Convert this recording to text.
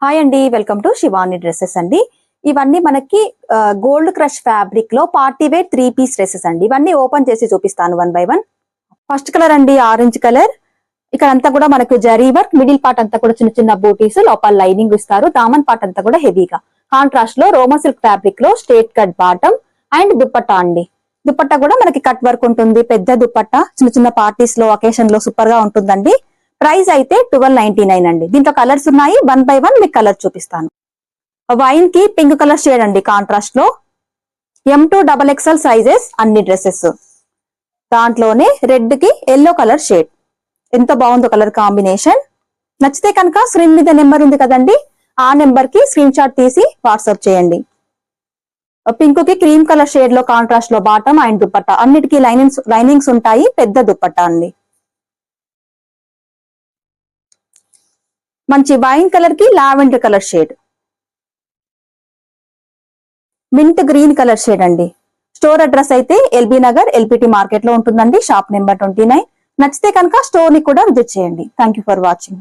Hi అండి, welcome to Shivani dresses అండి. ఇవన్నీ మనకి గోల్డ్ క్రష్ ఫ్యాబ్రిక్ లో పార్టీ వేర్ 3 పీస్ డ్రెస్సెస్ అండి. ఇవన్నీ ఓపెన్ చేసి చూపిస్తాను one by one. First colour అండి ఆరెంజ్ కలర్. ఇక్కడ అంతా కూడా మనకు జరీ వర్క్, మిడిల్ పార్ట్ అంతా కూడా చిన్న చిన్న బూటీస్, లోపల లైనింగ్ ఇస్తారు. దామన్ పార్ట్ అంతా కూడా హెవీగా కాంట్రాస్ట్ లో రోమా సిల్క్ ఫ్యాబ్రిక్ లో straight cut bottom and dupatta అండి. దుపట్టా కూడా మనకి కట్ వర్క్ ఉంటుంది. పెద్ద దుపట్టా చిన్న చిన్న పార్టీస్ లో అకేషన్ లో సూపర్ గా ఉంటుందండి. ప్రైస్ అయితే 1299 అండి. దీంట్లో కలర్స్ ఉన్నాయి, వన్ బై వన్ మీకు కలర్ చూపిస్తాను. వైన్ కి పింక్ కలర్ షేడ్ అండి కాంట్రాస్ట్ లో. M2XXL సైజెస్ అన్ని డ్రెస్సెస్. దాంట్లోనే రెడ్ కి ఎల్లో కలర్ షేడ్. ఎంత బాగుందో కలర్ కాంబినేషన్. నచ్చితే కనుక స్క్రీన్ మీద నెంబర్ ఉంది కదండి, ఆ నెంబర్ కి స్క్రీన్ షాట్ తీసి వాట్సాప్ చేయండి. పింక్ కి క్రీమ్ కలర్ షేడ్ లో కాంట్రాస్ట్ లో బాటమ్ అండ్ దుపట్టా. అన్నిటికీ లైనింగ్స్ ఉంటాయి. పెద్ద దుపట్టా అండి. మంచి వైన్ కలర్ కి lavender colour shade. Mint green colour shade అండి. స్టోర్ అడ్రస్ అయితే ఎల్బీ నగర్ ఎల్పిటి మార్కెట్ లో ఉంటుందండి. Shop number 29. నచ్చితే కనుక స్టోర్ ని కూడా విజిట్ చేయండి. Thank you for watching.